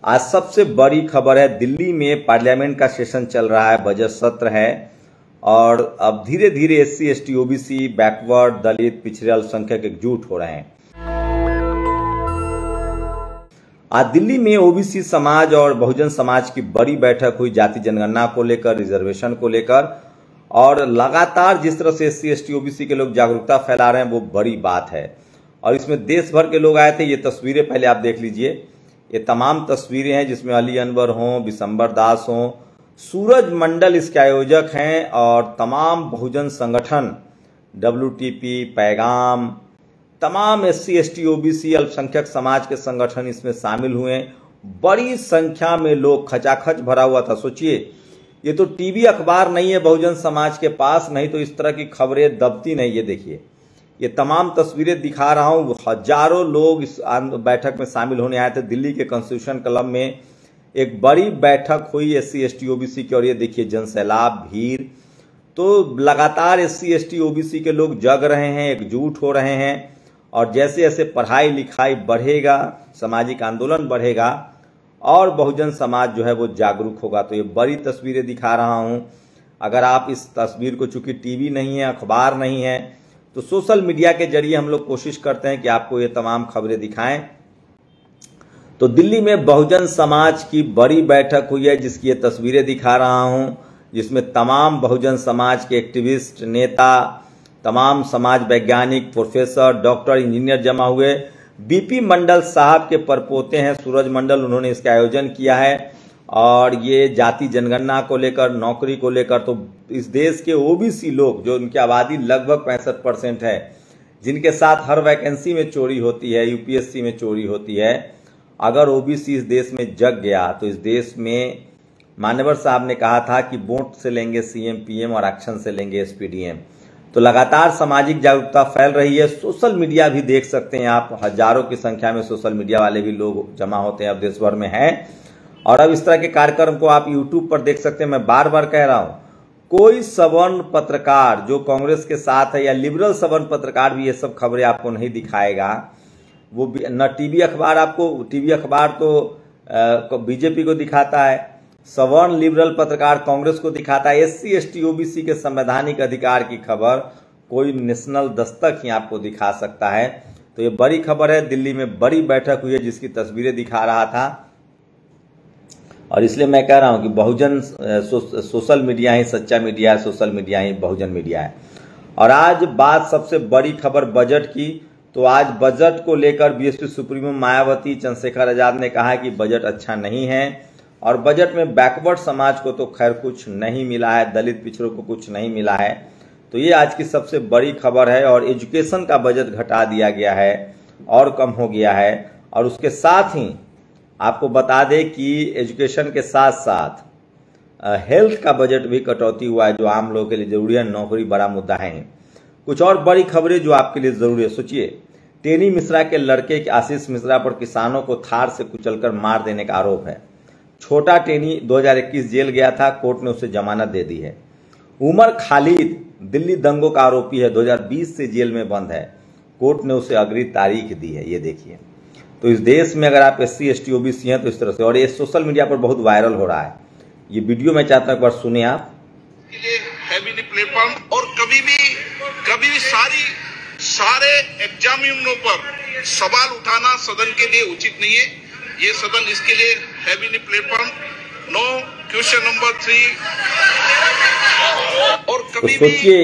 आज सबसे बड़ी खबर है, दिल्ली में पार्लियामेंट का सेशन चल रहा है, बजट सत्र है और अब धीरे धीरे एससी एसटी ओबीसी बैकवर्ड दलित पिछड़े अल्पसंख्यक एकजुट हो रहे हैं। आज दिल्ली में ओबीसी समाज और बहुजन समाज की बड़ी बैठक हुई जाति जनगणना को लेकर, रिजर्वेशन को लेकर, और लगातार जिस तरह से एससी एसटी ओबीसी के लोग जागरूकता फैला रहे हैं वो बड़ी बात है। और इसमें देश भर के लोग आए थे। ये तस्वीरें पहले आप देख लीजिए, ये तमाम तस्वीरें हैं जिसमें अली अनवर हों, बिशंबर दास हों, सूरज मंडल इसके आयोजक हैं और तमाम बहुजन संगठन WTP, पैगाम, तमाम एससी एसटी ओबीसी अल्पसंख्यक समाज के संगठन इसमें शामिल हुए। बड़ी संख्या में लोग, खचाखच भरा हुआ था। सोचिए, ये तो टीवी अखबार नहीं है बहुजन समाज के पास, नहीं तो इस तरह की खबरें दबती नहीं। ये देखिए, ये तमाम तस्वीरें दिखा रहा हूं। हजारों लोग इस बैठक में शामिल होने आए थे। दिल्ली के कॉन्स्टिट्यूशन क्लब में एक बड़ी बैठक हुई एससी एसटी ओबीसी की, और ये देखिए जनसैलाब, भीड़। तो लगातार एससी एसटी ओबीसी के लोग जग रहे हैं, एकजुट हो रहे हैं, और जैसे जैसे पढ़ाई लिखाई बढ़ेगा, सामाजिक आंदोलन बढ़ेगा और बहुजन समाज जो है वो जागरूक होगा। तो ये बड़ी तस्वीरें दिखा रहा हूं। अगर आप इस तस्वीर को, चूंकि टीवी नहीं है, अखबार नहीं है, तो सोशल मीडिया के जरिए हम लोग कोशिश करते हैं कि आपको ये तमाम खबरें दिखाएं। तो दिल्ली में बहुजन समाज की बड़ी बैठक हुई है जिसकी ये तस्वीरें दिखा रहा हूं, जिसमें तमाम बहुजन समाज के एक्टिविस्ट, नेता, तमाम समाज वैज्ञानिक, प्रोफेसर, डॉक्टर, इंजीनियर जमा हुए। बीपी मंडल साहब के परपोते हैं सूरज मंडल, उन्होंने इसका आयोजन किया है। और ये जाति जनगणना को लेकर, नौकरी को लेकर, तो इस देश के ओबीसी लोग, जो उनकी आबादी लगभग 65% है, जिनके साथ हर वैकेंसी में चोरी होती है, यूपीएससी में चोरी होती है, अगर ओबीसी इस देश में जग गया तो इस देश में, मान्यवर साहब ने कहा था कि वोट से लेंगे सीएम पीएम और एक्शन से लेंगे एसपीडीएम। तो लगातार सामाजिक जागरूकता फैल रही है। सोशल मीडिया भी देख सकते हैं आप, हजारों की संख्या में सोशल मीडिया वाले भी लोग जमा होते हैं, अब देश भर में हैं। और अब इस तरह के कार्यक्रम को आप यूट्यूब पर देख सकते हैं। मैं बार बार कह रहा हूं, कोई सवर्ण पत्रकार जो कांग्रेस के साथ है या लिबरल सवर्ण पत्रकार भी ये सब खबरें आपको नहीं दिखाएगा। वो न टीवी अखबार, आपको टीवी अखबार तो बीजेपी को दिखाता है, सवर्ण लिबरल पत्रकार कांग्रेस को दिखाता है। एससी एसटी ओबीसी के संवैधानिक अधिकार की खबर कोई नेशनल दस्तक ही आपको दिखा सकता है। तो ये बड़ी खबर है। दिल्ली में बड़ी बैठक हुई है जिसकी तस्वीरें दिखा रहा था, और इसलिए मैं कह रहा हूं कि बहुजन सोशल मीडिया ही सच्चा मीडिया है, सोशल मीडिया ही बहुजन मीडिया है। और आज बात सबसे बड़ी खबर बजट की। तो आज बजट को लेकर बीएसपी सुप्रीमो मायावती, चंद्रशेखर आजाद ने कहा कि बजट अच्छा नहीं है, और बजट में बैकवर्ड समाज को तो खैर कुछ नहीं मिला है, दलित पिछड़ों को कुछ नहीं मिला है। तो ये आज की सबसे बड़ी खबर है। और एजुकेशन का बजट घटा दिया गया है और कम हो गया है। और उसके साथ ही आपको बता दें कि एजुकेशन के साथ साथ हेल्थ का बजट भी कटौती हुआ है, जो आम लोगों के लिए जरूरी है। नौकरी बड़ा मुद्दा है। कुछ और बड़ी खबरें जो आपके लिए जरूरी है। सोचिए, टेनी मिश्रा के लड़के आशीष मिश्रा पर किसानों को थार से कुचलकर मार देने का आरोप है। छोटा टेनी 2021 जेल गया था, कोर्ट ने उसे जमानत दे दी है। उमर खालिद दिल्ली दंगों का आरोपी है, 2020 से जेल में बंद है, कोर्ट ने उसे अगली तारीख दी है। ये देखिए, तो इस देश में अगर आप एससी एसटी ओबीसी हैं तो इस तरह से, और ये सोशल मीडिया पर बहुत वायरल हो रहा है। ये वीडियो मैं चाहता हूं एक बार सुनिए आप। प्लेटफॉर्म और कभी भी सारे एग्जामिनरों पर सवाल उठाना सदन के लिए उचित नहीं है। ये सदन इसके लिए है भी नहीं प्लेटफॉर्म। No question number 3। और कभी तो सोचिए,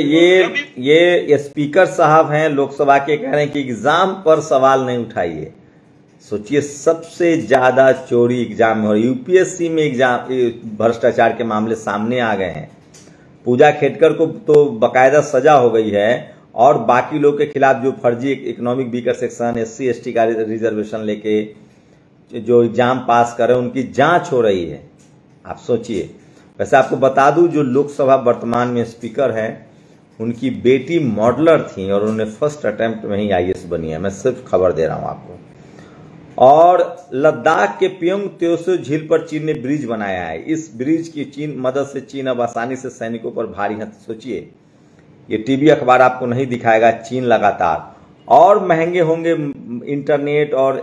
ये स्पीकर साहब हैं लोकसभा के, कह रहे हैं कि एग्जाम पर सवाल नहीं उठाइए। सोचिए, सबसे ज्यादा चोरी एग्जाम में हो रही, यूपीएससी में एग्जाम भ्रष्टाचार के मामले सामने आ गए हैं। पूजा खेटकर को तो बकायदा सजा हो गई है, और बाकी लोग के खिलाफ जो फर्जी economic weaker section, SC ST का रिजर्वेशन लेके जो एग्जाम पास कर रहे हैं, उनकी जांच हो रही है। आप सोचिए। वैसे आपको बता दूं, जो लोकसभा वर्तमान में स्पीकर हैं, उनकी बेटी मॉडलर थी और उन्होंने फर्स्ट अटेम्प्ट में ही आईएएस बनी है। मैं सिर्फ खबर दे रहा हूं आपको। और लद्दाख के पियोंग त्योसो झील पर चीन ने ब्रिज बनाया है। इस ब्रिज की मदद से चीन अब आसानी से सैनिकों पर भारी हथियार, सोचिए, ये टीवी अखबार आपको नहीं दिखाएगा, चीन लगातार। और महंगे होंगे इंटरनेट और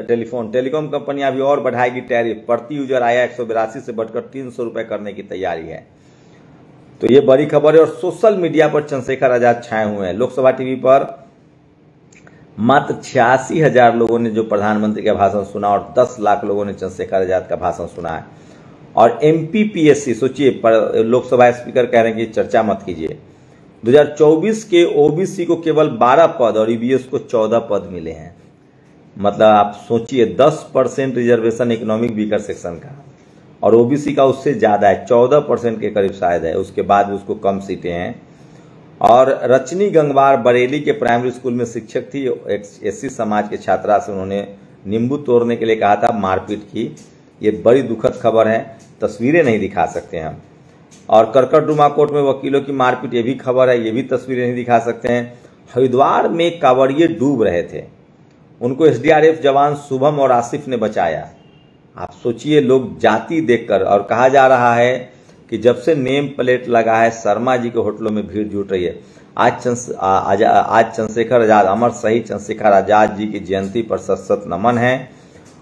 टेलीकॉम कंपनियां भी और बढ़ाएगी टैरिफ। प्रति यूजर आया 182 से बढ़कर 300 रुपए करने की तैयारी है। तो ये बड़ी खबर है। और सोशल मीडिया पर चंद्रशेखर आजाद छाए हुए हैं। लोकसभा टीवी पर मात्र 86,000 लोगों ने जो प्रधानमंत्री का भाषण सुना और 10 लाख लोगों ने चंद्रशेखर आजाद का भाषण सुना है। और MPPSC सोचिए, लोकसभा स्पीकर कह रहे हैं कि चर्चा मत कीजिए। 2024 के OBC को केवल 12 पद और EBS को 14 पद मिले हैं। मतलब आप सोचिए 10% रिजर्वेशन इकोनॉमिक वीकर सेक्शन का, और OBC का उससे ज्यादा है, 14% के करीब शायद है। उसके बाद उसको कम सीटें हैं। और रचनी गंगवार बरेली के प्राइमरी स्कूल में शिक्षक थी। एक SC समाज के छात्रा से उन्होंने नींबू तोड़ने के लिए कहा था, मारपीट की। ये बड़ी दुखद खबर है। तस्वीरें नहीं दिखा सकते हैं हम। और करकटडुमा कोर्ट में वकीलों की मारपीट, ये भी खबर है, ये भी तस्वीरें नहीं दिखा सकते हैं। हरिद्वार में कांवड़िए डूब रहे थे, उनको SDRF जवान शुभम और आसिफ ने बचाया। आप सोचिए, लोग जाति देखकर, और कहा जा रहा है कि जब से नेम प्लेट लगा है शर्मा जी के होटलों में भीड़ जुट रही है। आज चंद्रशेखर आजाद, अमर शहीद चंद्रशेखर आजाद जी की जयंती पर सत नमन है।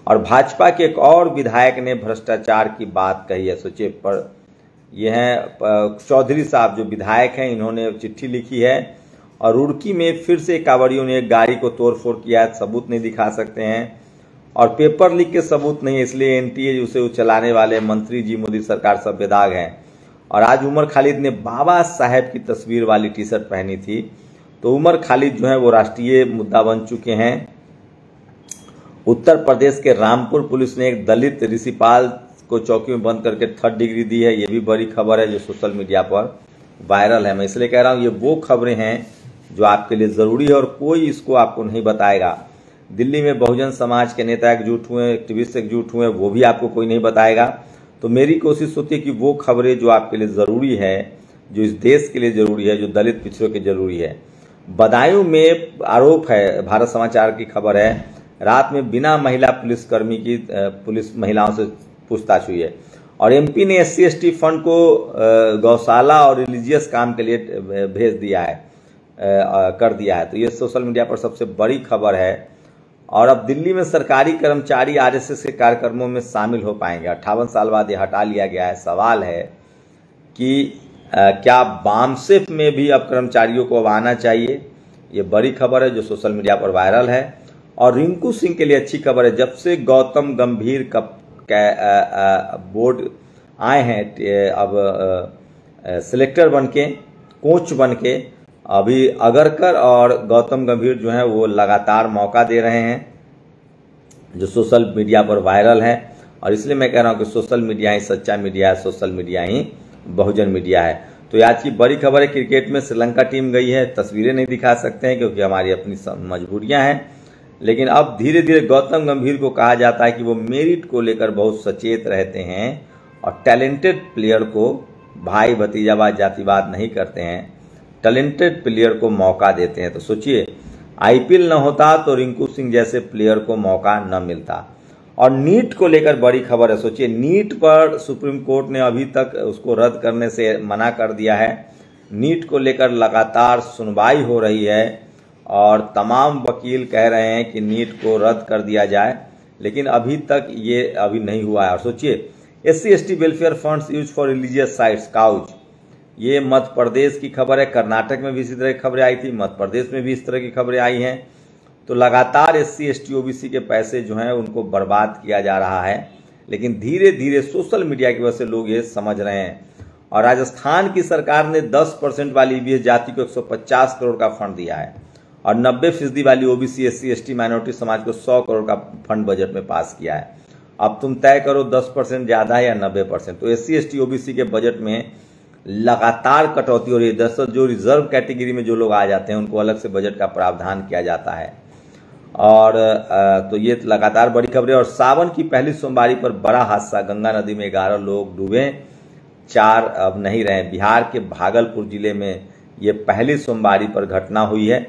और भाजपा के एक और विधायक ने भ्रष्टाचार की बात कही है। सोचिए, पर ये हैं चौधरी साहब जो विधायक हैं, इन्होंने चिट्ठी लिखी है। और रुड़की में फिर से कांवड़ियों ने एक गाड़ी को तोड़फोड़ किया है। सबूत नहीं दिखा सकते हैं और पेपर लीक के सबूत नहीं है, इसलिए NTA उसे चलाने वाले मंत्री जी मोदी सरकार सब बेदाग हैं। और आज उमर खालिद ने बाबा साहेब की तस्वीर वाली टी-शर्ट पहनी थी। तो उमर खालिद जो है वो राष्ट्रीय मुद्दा बन चुके हैं। उत्तर प्रदेश के रामपुर पुलिस ने एक दलित ऋषिपाल को चौकी में बंद करके 3rd डिग्री दी है। ये भी बड़ी खबर है जो सोशल मीडिया पर वायरल है। मैं इसलिए कह रहा हूँ, ये वो खबरें हैं जो आपके लिए जरूरी है और कोई इसको आपको नहीं बताएगा। दिल्ली में बहुजन समाज के नेता एकजुट हुए, एक्टिविस्ट एकजुट हुए, वो भी आपको कोई नहीं बताएगा। तो मेरी कोशिश होती है कि वो खबरें जो आपके लिए जरूरी है, जो इस देश के लिए जरूरी है, जो दलित पिछड़ों के जरूरी है। बदायूं में आरोप है, भारत समाचार की खबर है, रात में बिना महिला पुलिसकर्मी की पुलिस महिलाओं से पूछताछ हुई है। और MP ने SC/ST फंड को गौशाला और रिलीजियस काम के लिए भेज दिया है, कर दिया है। तो ये सोशल मीडिया पर सबसे बड़ी खबर है। और अब दिल्ली में सरकारी कर्मचारी RSS के कार्यक्रमों में शामिल हो पाएंगे। 58 साल बाद ये हटा लिया गया है। सवाल है कि क्या बामसेफ में भी अब कर्मचारियों को अब आना चाहिए। ये बड़ी खबर है जो सोशल मीडिया पर वायरल है। और रिंकू सिंह के लिए अच्छी खबर है, जब से गौतम गंभीर का बोर्ड आए हैं, अब सिलेक्टर बनके, कोच बनके, अभी अगरकर और गौतम गंभीर जो हैं वो लगातार मौका दे रहे हैं, जो सोशल मीडिया पर वायरल है। और इसलिए मैं कह रहा हूं कि सोशल मीडिया ही सच्चा मीडिया है, सोशल मीडिया ही बहुजन मीडिया है। तो आज की बड़ी खबर है, क्रिकेट में श्रीलंका टीम गई है। तस्वीरें नहीं दिखा सकते हैं क्योंकि हमारी अपनी मजबूरियां हैं। लेकिन अब धीरे धीरे गौतम गंभीर को कहा जाता है कि वो मेरिट को लेकर बहुत सचेत रहते हैं और टैलेंटेड प्लेयर को भाई भतीजावाद जातिवाद नहीं करते हैं, टैलेंटेड प्लेयर को मौका देते हैं। तो सोचिए, IPL न होता तो रिंकू सिंह जैसे प्लेयर को मौका न मिलता। और नीट को लेकर बड़ी खबर है। सोचिए, नीट पर सुप्रीम कोर्ट ने अभी तक उसको रद्द करने से मना कर दिया है। नीट को लेकर लगातार सुनवाई हो रही है और तमाम वकील कह रहे हैं कि नीट को रद्द कर दिया जाए, लेकिन अभी तक ये अभी नहीं हुआ है। और सोचिए, SC/ST welfare funds use for religious sites couch, ये मध्य प्रदेश की खबर है। कर्नाटक में भी इसी तरह की खबरें आई थी, मध्य प्रदेश में भी इस तरह की खबरें आई हैं। तो लगातार SC/ST OBC के पैसे जो हैं उनको बर्बाद किया जा रहा है। लेकिन धीरे धीरे सोशल मीडिया की वजह से लोग ये समझ रहे हैं। और राजस्थान की सरकार ने 10% वाली EBS जाति को 150 करोड़ का फंड दिया है और 90% वाली OBC SC/ST माइनॉरिटी समाज को 100 करोड़ का फंड बजट में पास किया है। अब तुम तय करो 10% ज्यादा है या 90%। तो SC/ST OBC के बजट में लगातार कटौती हो रही है। दरअसल जो रिजर्व कैटेगरी में जो लोग आ जाते हैं उनको अलग से बजट का प्रावधान किया जाता है। और तो ये लगातार बड़ी खबर है। और सावन की पहली सोमवारी पर बड़ा हादसा, गंगा नदी में 11 लोग डूबे, 4 अब नहीं रहे। बिहार के भागलपुर जिले में ये पहली सोमवारी पर घटना हुई है।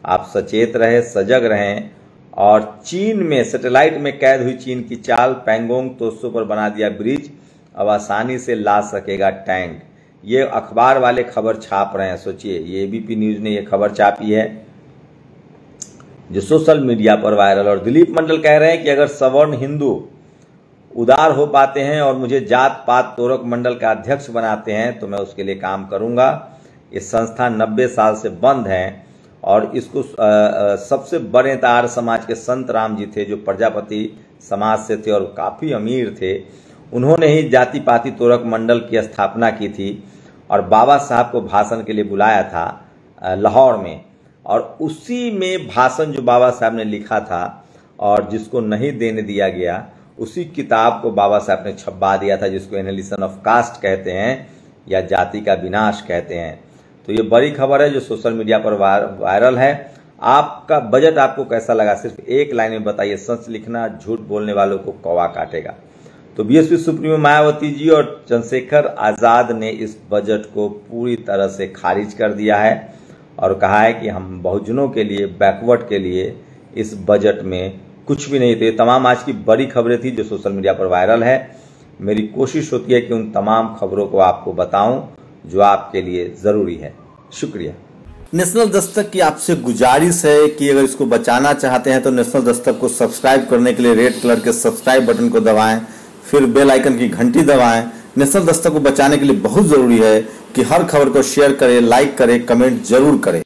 आप सचेत रहे, सजग रहें। और चीन में सैटेलाइट में कैद हुई चीन की चाल, पैंगोंग तोत्सो पर बना दिया ब्रिज, अब आसानी से ला सकेगा टैंक। ये अखबार वाले खबर छाप रहे हैं। सोचिए, ये ABP न्यूज ने ये खबर छापी है। जो सोशल मीडिया पर वायरल। और दिलीप मंडल कह रहे हैं कि अगर सवर्ण हिंदू उदार हो पाते हैं और मुझे जात पात तोरक मंडल का अध्यक्ष बनाते हैं तो मैं उसके लिए काम करूंगा। ये संस्था 90 साल से बंद है और इसको सबसे बड़े आर्य समाज के संत राम जी थे जो प्रजापति समाज से थे और काफ़ी अमीर थे। उन्होंने ही जाति पाति तोरक मंडल की स्थापना की थी और बाबा साहब को भाषण के लिए बुलाया था लाहौर में। और उसी में भाषण जो बाबा साहब ने लिखा था और जिसको नहीं देने दिया गया, उसी किताब को बाबा साहब ने छपवा दिया था, जिसको एनालिसिस ऑफ कास्ट कहते हैं या जाति का विनाश कहते हैं। तो ये बड़ी खबर है जो सोशल मीडिया पर वायरल है। आपका बजट आपको कैसा लगा? सिर्फ एक लाइन में बताइए। सच लिखना झूठ बोलने वालों को कौवा काटेगा। तो बीएसपी सुप्रीमो मायावती जी और चंद्रशेखर आजाद ने इस बजट को पूरी तरह से खारिज कर दिया है और कहा है कि हम बहुजनों के लिए, बैकवर्ड के लिए इस बजट में कुछ भी नहीं थे। तमाम आज की बड़ी खबरें थी जो सोशल मीडिया पर वायरल है। मेरी कोशिश होती है कि उन तमाम खबरों को आपको बताऊं जो आपके लिए जरूरी है। शुक्रिया। नेशनल दस्तक की आपसे गुजारिश है कि अगर इसको बचाना चाहते हैं तो नेशनल दस्तक को सब्सक्राइब करने के लिए रेड कलर के सब्सक्राइब बटन को दबाएं, फिर बेल आइकन की घंटी दबाएं। नेशनल दस्तक को बचाने के लिए बहुत जरूरी है कि हर खबर को शेयर करें, लाइक करें, कमेंट जरूर करें।